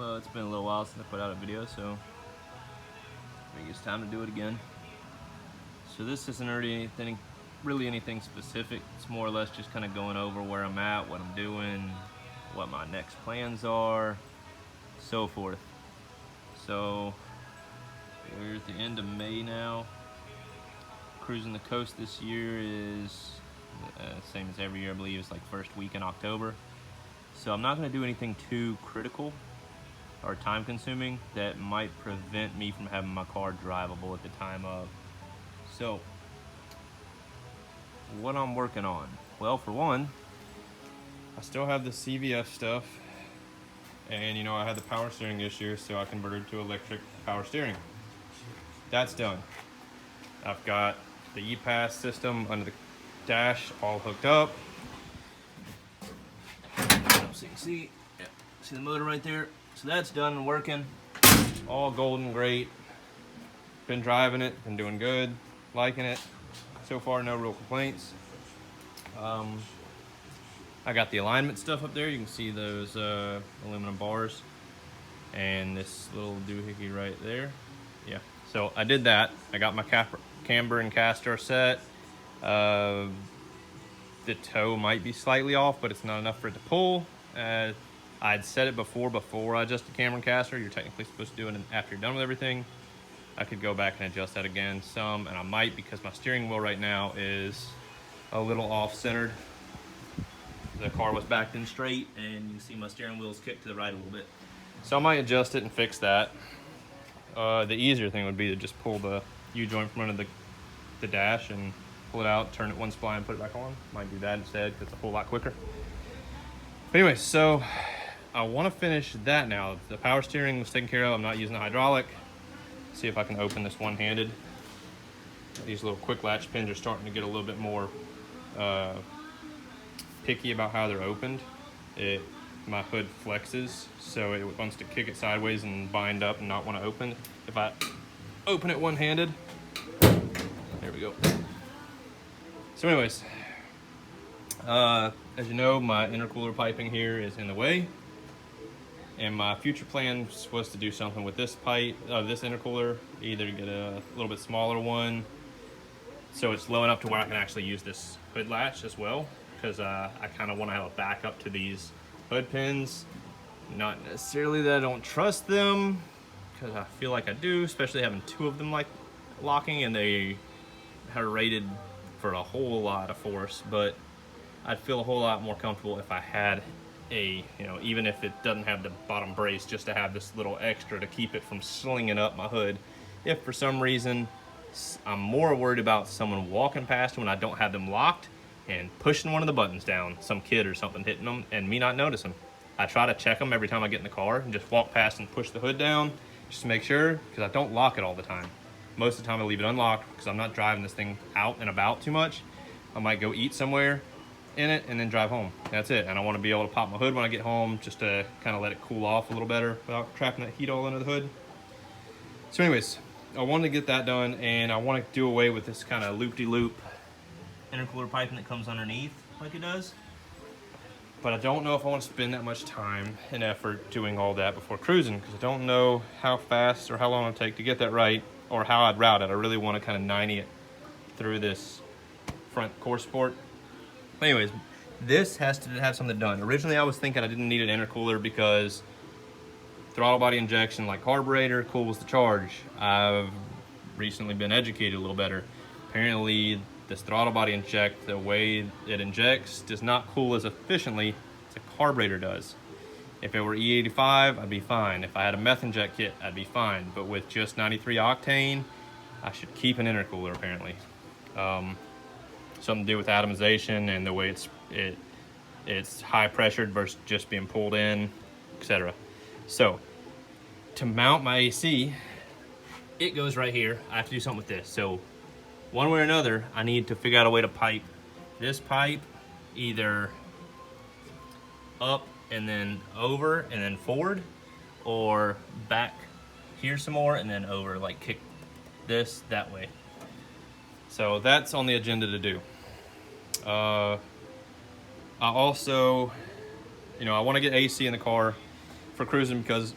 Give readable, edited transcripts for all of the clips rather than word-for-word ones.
Well, it's been a little while since I put out a video, so I think it's time to do it again. So this isn't really anything specific. It's more or less just kind of going over where I'm at, what I'm doing, what my next plans are, so forth. So we're at the end of May now. Cruising the coast this year is same as every year, I believe. It's like first week in October. So I'm not going to do anything too critical or time consuming that might prevent me from having my car drivable at the time of. So what I'm working on, well, for one, I still have the CVF stuff, and I had the power steering this year, so I converted to electric power steering. That's done. I've got the E-Pass system under the dash all hooked up. So you can see the motor right there. So that's done and working. All golden, great. Been driving it, been doing good, liking it. So far, no real complaints. I got the alignment stuff up there. You can see those aluminum bars and this little doohickey right there. Yeah, so I did that. I got my camber and caster set. The toe might be slightly off, but it's not enough for it to pull. I'd said it before I adjusted camber and caster. You're technically supposed to do it after you're done with everything. I could go back and adjust that again some, and I might, because my steering wheel right now is a little off-centered. The car was backed in straight, and you can see my steering wheel's kicked to the right a little bit. So I might adjust it and fix that. The easier thing would be to just pull the U-joint from under the dash and pull it out, turn it one spline, and put it back on. Might do that instead, because it's a whole lot quicker. But anyway, so I want to finish that now. The power steering was taken care of. I'm not using the hydraulic. See if I can open this one-handed. These little quick latch pins are starting to get a little bit more picky about how they're opened. My hood flexes, so it wants to kick it sideways and bind up and not want to open. If I open it one-handed, there we go. So anyways, as you know, my intercooler piping here is in the way, and my future plan was to do something with this pipe, this intercooler, either get a little bit smaller one so it's low enough to where I can actually use this hood latch as well, because I kind of want to have a backup to these hood pins. Not necessarily that I don't trust them, because I feel like I do, especially having two of them like locking, and they are rated for a whole lot of force, but I'd feel a whole lot more comfortable if I had even if it doesn't have the bottom brace, just to have this little extra to keep it from slinging up my hood. If for some reason I'm more worried about someone walking past when I don't have them locked and pushing one of the buttons down, some kid or something hitting them and me not noticing. I try to check them every time I get in the car and just walk past and push the hood down just to make sure, because I don't lock it all the time. Most of the time I leave it unlocked because I'm not driving this thing out and about too much. I might go eat somewhere in it and then drive home. That's it. And I want to be able to pop my hood when I get home, just to kind of let it cool off a little better without trapping that heat all under the hood. So anyways, I wanted to get that done, and I want to do away with this kind of loop-de-loop intercooler piping that comes underneath like it does. But I don't know if I want to spend that much time and effort doing all that before cruising, because I don't know how fast or how long it'll take to get that right, or how I'd route it. I really want to kind of 90 it through this front core support. Anyways, this has to have something done. Originally, I was thinking I didn't need an intercooler because throttle body injection, like carburetor, cools the charge. I've recently been educated a little better. Apparently, this throttle body inject, the way it injects, does not cool as efficiently as a carburetor does. If it were E85, I'd be fine. If I had a meth inject kit, I'd be fine. But with just 93 octane, I should keep an intercooler apparently. Something to do with atomization and the way it's high pressured versus just being pulled in, etc. So to mount my AC, it goes right here. I have to do something with this. So one way or another, I need to figure out a way to pipe this pipe either up and then over and then forward, or back here some more and then over, like kick this that way. So that's on the agenda to do. I also, I want to get AC in the car for cruising, because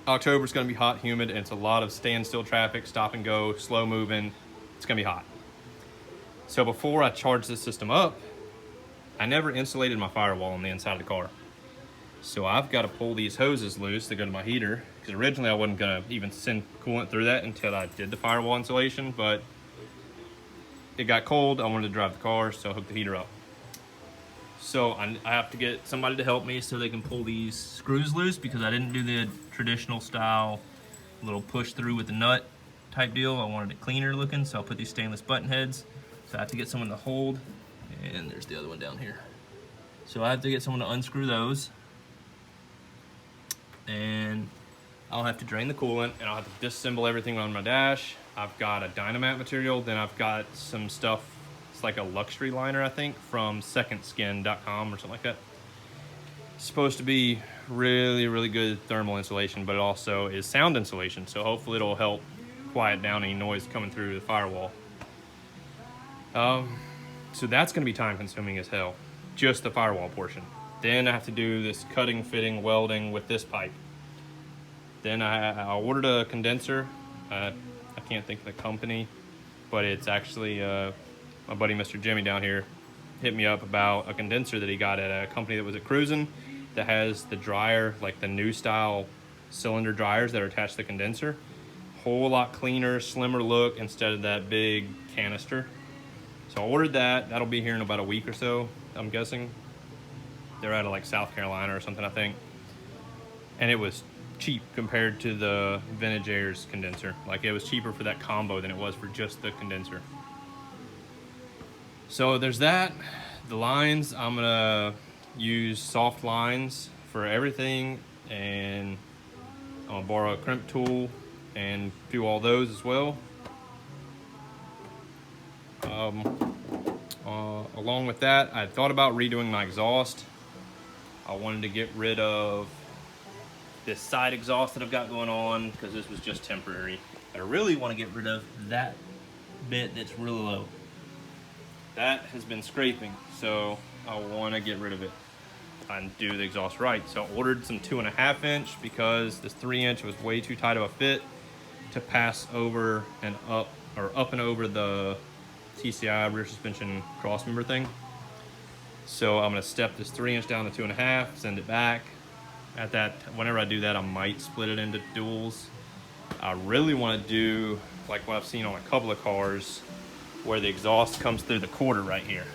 October's gonna be hot, humid, and it's a lot of standstill traffic, stop and go, slow moving. It's gonna be hot. So before I charge this system up, I never insulated my firewall on the inside of the car. So I've got to pull these hoses loose that go to my heater, because originally I wasn't gonna even send coolant through that until I did the firewall insulation, but it got cold, I wanted to drive the car, so I hooked the heater up. So I have to get somebody to help me so they can pull these screws loose, because I didn't do the traditional style little push through with the nut type deal. I wanted it cleaner looking, so I'll put these stainless button heads. So I have to get someone to hold, and there's the other one down here. So I have to get someone to unscrew those, and I'll have to drain the coolant, and I'll have to disassemble everything on my dash. I've got a Dynamat material, then I've got some stuff, it's like a luxury liner, I think, from secondskin.com or something like that. It's supposed to be really, really good thermal insulation, but it also is sound insulation, so hopefully it'll help quiet down any noise coming through the firewall. So that's gonna be time consuming as hell, just the firewall portion. Then I have to do this cutting, fitting, welding with this pipe. Then I ordered a condenser. I can't think of the company, but it's actually my buddy Mr. Jimmy down here hit me up about a condenser that he got at a company that was at Cruising that has the dryer, like the new style cylinder dryers that are attached to the condenser. Whole lot cleaner, slimmer look instead of that big canister. So I ordered that. That'll be here in about a week or so, I'm guessing. They're out of like South Carolina or something, I think. And it was cheap compared to the Vintage Airs condenser. Like, it was cheaper for that combo than it was for just the condenser. So there's that. The lines, I'm gonna use soft lines for everything, and I'm gonna borrow a crimp tool and do all those as well. Along with that, I thought about redoing my exhaust. I wanted to get rid of this side exhaust that I've got going on, because this was just temporary. I really want to get rid of that bit that's really low. That has been scraping, so I want to get rid of it and do the exhaust right. So I ordered some 2.5 inch because this 3 inch was way too tight of a fit to pass over and up, or up and over the TCI rear suspension crossmember thing. So I'm gonna step this 3 inch down to 2.5, send it back. At that, whenever I do that, I might split it into duals. I really want to do like what I've seen on a couple of cars, where the exhaust comes through the quarter right here.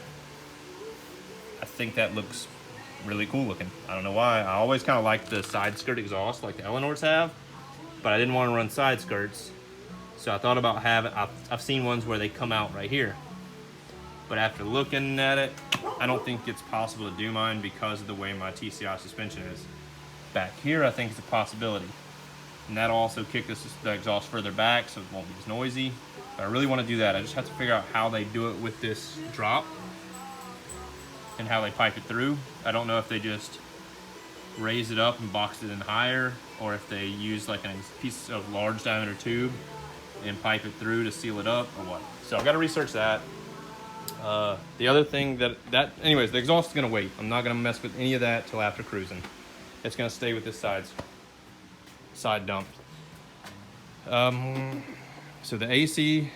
I think that looks really cool looking. I don't know why. I always kind of like the side skirt exhaust like the Eleanors have, but I didn't want to run side skirts. So I thought about having, I've seen ones where they come out right here. But after looking at it, I don't think it's possible to do mine because of the way my TCI suspension is. Back here, I think it's a possibility. And that'll also kick the exhaust further back so it won't be as noisy. But I really want to do that. I just have to figure out how they do it with this drop and how they pipe it through. I don't know if they just raise it up and box it in higher, or if they use like a piece of large diameter tube and pipe it through to seal it up, or what. So I've got to research that. The other thing anyways, the exhaust is gonna wait. I'm not gonna mess with any of that till after Cruising. It's gonna stay with this side dump. So the AC,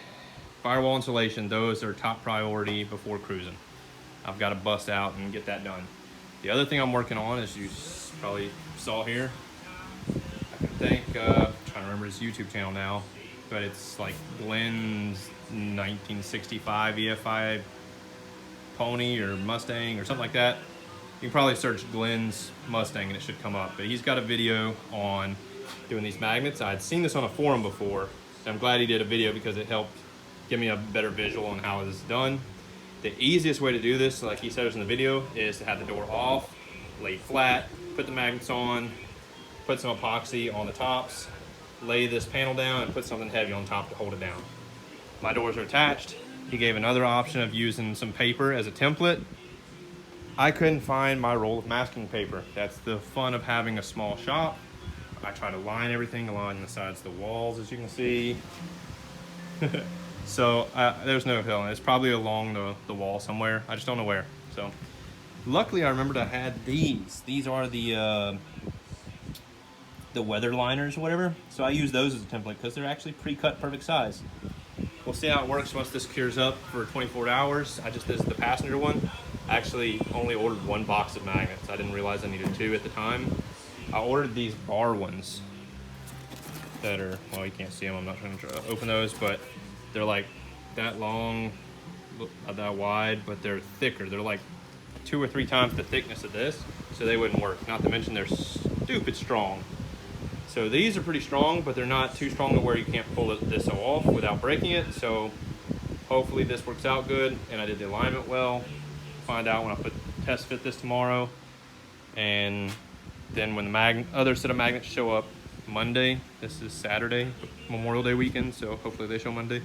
firewall insulation, those are top priority before Cruising. I've got to bust out and get that done. The other thing I'm working on, as you probably saw here, I think, I'm trying to remember his YouTube channel now, but it's like Glenn's 1965 EFI Pony or Mustang or something like that. You can probably search Glenn's Mustang and it should come up. But he's got a video on doing these magnets. I'd seen this on a forum before, so I'm glad he did a video because it helped give me a better visual on how it is done. The easiest way to do this, like he says in the video, is to have the door off, lay flat, put the magnets on, put some epoxy on the tops, lay this panel down, and put something heavy on top to hold it down. My doors are attached. He gave another option of using some paper as a template. I couldn't find my roll of masking paper. That's the fun of having a small shop. I try to line everything along the sides of the walls, as you can see. So there's no telling. It's probably along the wall somewhere. I just don't know where. So luckily I remembered I had these. These are the the weather liners or whatever. So I use those as a template because they're actually pre-cut perfect size. We'll see how it works once this cures up for 24 hours. This is the passenger one. I actually only ordered 1 box of magnets. I didn't realize I needed 2 at the time. I ordered these bar ones that are, well, you can't see them. I'm not trying to open those, but they're like that long, that wide, but they're thicker. They're like 2 or 3 times the thickness of this, so they wouldn't work. Not to mention they're stupid strong. So these are pretty strong, but they're not too strong to where you can't pull this off without breaking it. So hopefully this works out good, and I did the alignment well. Find out when I test fit this tomorrow. And then when the other set of magnets show up Monday, this is Saturday, Memorial Day weekend, so hopefully they show Monday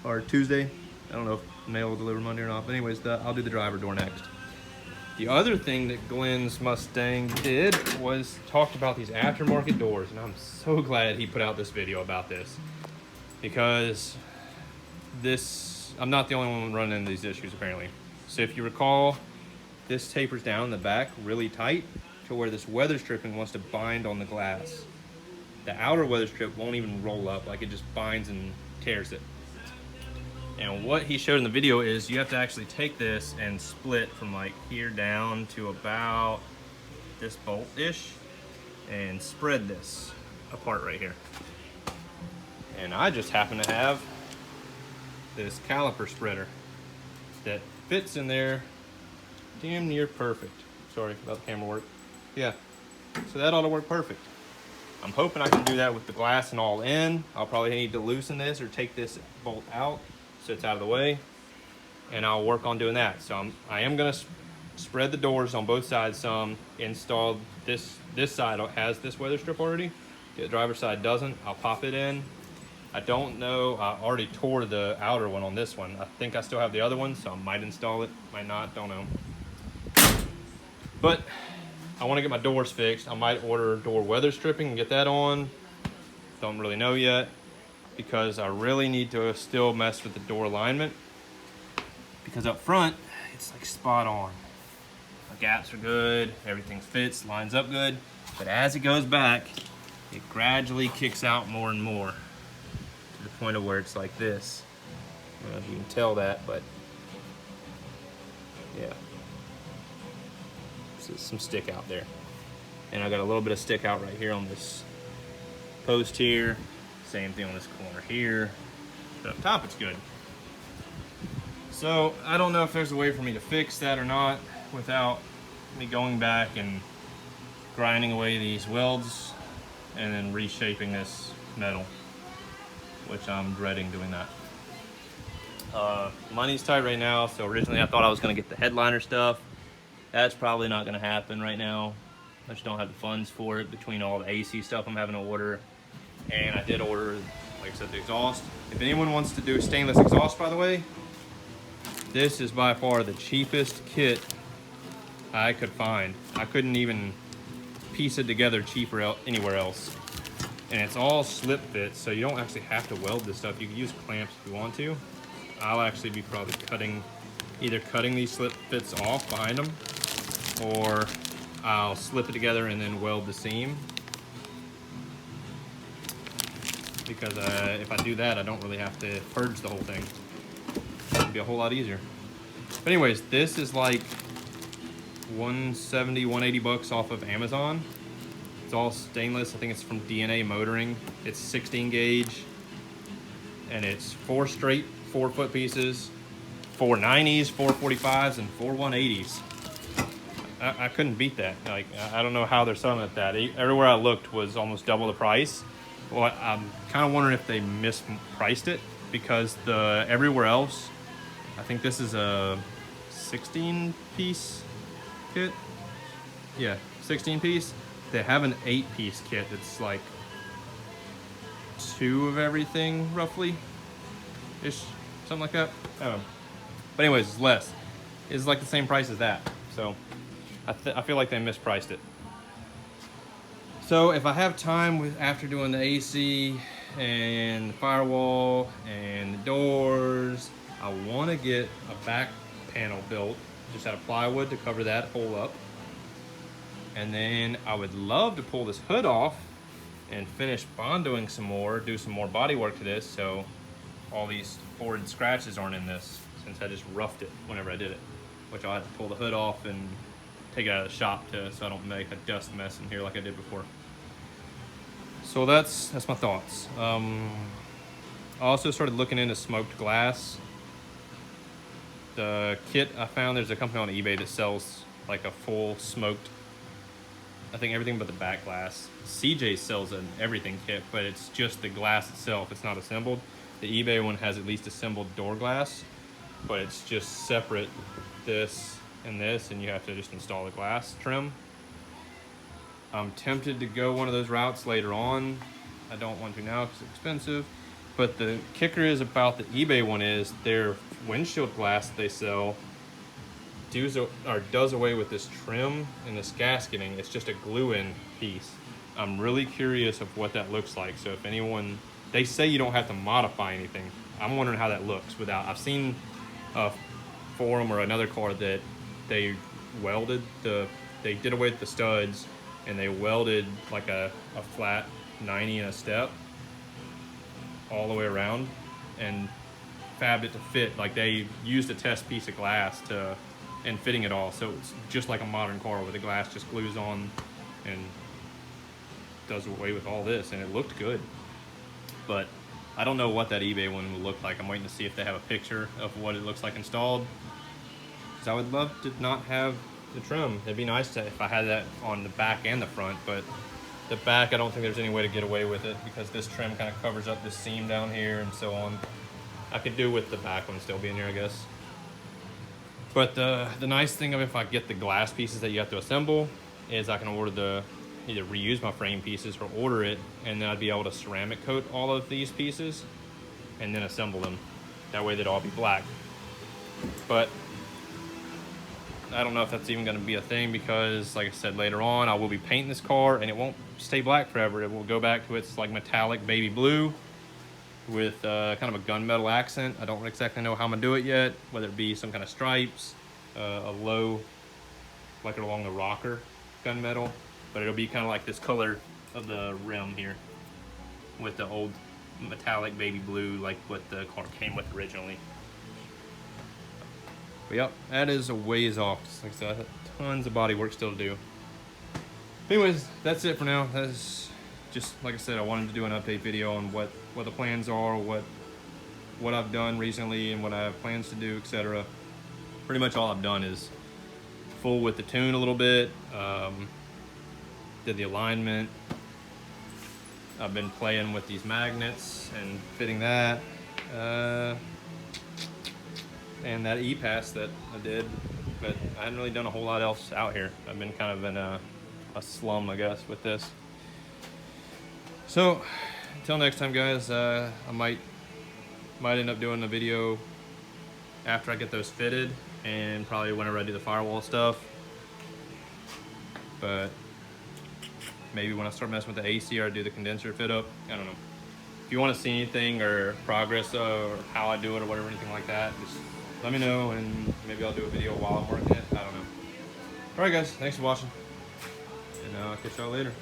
or Tuesday. I don't know if mail will deliver Monday or not, but anyways, I'll do the driver door next. The other thing that Glenn's Mustang did was talked about these aftermarket doors, and I'm so glad he put out this video about this, because I'm not the only one running into these issues apparently. So if you recall, this tapers down in the back really tight to where this weather stripping wants to bind on the glass. The outer weather strip won't even roll up, like it just binds and tears it. And what he showed in the video is you have to actually take this and split from like here down to about this bolt-ish and spread this apart right here. And I just happen to have this caliper spreader that fits in there damn near perfect. Sorry about the camera work. Yeah, so that ought to work perfect. I'm hoping I can do that with the glass and all in. I'll probably need to loosen this or take this bolt out so it's out of the way, and I'll work on doing that. So I am gonna spread the doors on both sides some, install this side has this weather strip already. The driver's side doesn't. I'll pop it in. I don't know, I already tore the outer one on this one. I think I still have the other one, so I might install it, might not, don't know. But I wanna get my doors fixed. I might order door weather stripping and get that on. Don't really know yet, because I really need to still mess with the door alignment, because up front, it's like spot on. The gaps are good, everything fits, lines up good, but as it goes back, it gradually kicks out more and more to the point of where it's like this. I don't know if you can tell that, but yeah. So some stick out there. And I got a little bit of stick out right here on this post here. Same thing on this corner here, but up top it's good. So I don't know if there's a way for me to fix that or not without me going back and grinding away these welds and then reshaping this metal, which I'm dreading doing that. Money's tight right now, so originally I thought I was gonna get the headliner stuff. That's probably not gonna happen right now. I just don't have the funds for it between all the AC stuff I'm having to order. And I did order, like I said, the exhaust. If anyone wants to do stainless exhaust, by the way, this is by far the cheapest kit I could find. I couldn't even piece it together cheaper anywhere else. And it's all slip fit, so you don't actually have to weld this stuff. You can use clamps if you want to. I'll actually be probably either cutting these slip fits off behind them, or I'll slip it together and then weld the seam. Because if I do that, I don't really have to purge the whole thing. It'd be a whole lot easier. But anyways, this is like 170, 180 bucks off of Amazon. It's all stainless. I think it's from DNA Motoring. It's 16 gauge, and it's 4 straight 4-foot pieces, 4 90s, 4 45s, and 4 180s. I couldn't beat that. Like, I don't know how they're selling it at that. Everywhere I looked was almost double the price. Well, I'm kind of wondering if they mispriced it, because everywhere else, I think this is a 16-piece kit. Yeah, 16-piece. They have an 8-piece kit that's like 2 of everything, roughly, ish, something like that. I don't know. But anyways, it's less. It's like the same price as that. So I feel like they mispriced it. So if I have time after doing the AC and the firewall and the doors, I want to get a back panel built, just out of plywood to cover that hole up. And then I would love to pull this hood off and finish bondoing some more, do some more body work to this, so all these forward scratches aren't in this, since I just roughed it whenever I did it, which I'll have to pull the hood off and take it out of the shop so I don't make a dust mess in here like I did before. So that's my thoughts. I also started looking into smoked glass. The kit I found, there's a company on eBay that sells like a full smoked, I think everything but the back glass. CJ sells an everything kit, but it's just the glass itself, it's not assembled. The eBay one has at least assembled door glass, but it's just separate, this and this, and you have to just install the glass trim. I'm tempted to go one of those routes later on. I don't want to now because it's expensive. But the kicker is about the eBay one is their windshield glass they sell does away with this trim and this gasketing. It's just a glue-in piece. I'm really curious of what that looks like. So if anyone, they say you don't have to modify anything. I'm wondering how that looks without. I've seen a forum or another car that they welded they did away with the studs and they welded like a flat 90 in a step all the way around and fabbed it to fit. Like they used a test piece of glass and fitting it all, so it's just like a modern car where the glass just glues on and does away with all this, and it looked good. But I don't know what that eBay one will look like. I'm waiting to see if they have a picture of what it looks like installed, because I would love to not have the trim. It'd be nice if I had that on the back and the front, but the back I don't think there's any way to get away with it because this trim kind of covers up this seam down here and so on. I could do with the back one still being here, I guess. But the nice thing of if I get the glass pieces that you have to assemble is I can order either reuse my frame pieces or order it, and then I'd be able to ceramic coat all of these pieces and then assemble them. That way they'd all be black. But I don't know if that's even going to be a thing because, like I said, later on I will be painting this car and it won't stay black forever. It will go back to its like metallic baby blue with kind of a gunmetal accent. I don't exactly know how I'm gonna do it yet, whether it be some kind of stripes, a low, like along the rocker gunmetal, but it'll be kind of like this color of the rim here with the old metallic baby blue like what the car came with originally. But yep, that is a ways off. Like I said, I have tons of body work still to do. But anyways, that's it for now. That's just, like I said, I wanted to do an update video on what the plans are, what I've done recently and what I have plans to do, etc. Pretty much all I've done is full with the tune a little bit, did the alignment. I've been playing with these magnets and fitting that, and that E-Pass that I did, but I haven't really done a whole lot else out here. I've been kind of in a slum, I guess, with this. So until next time, guys, I might end up doing a video after I get those fitted and probably whenever I do the firewall stuff. But maybe when I start messing with the AC or I do the condenser fit up, I don't know. If you want to see anything or progress or how I do it or whatever, anything like that, just let me know and maybe I'll do a video while I'm working it. I don't know. Alright guys, thanks for watching, and I'll catch y'all later.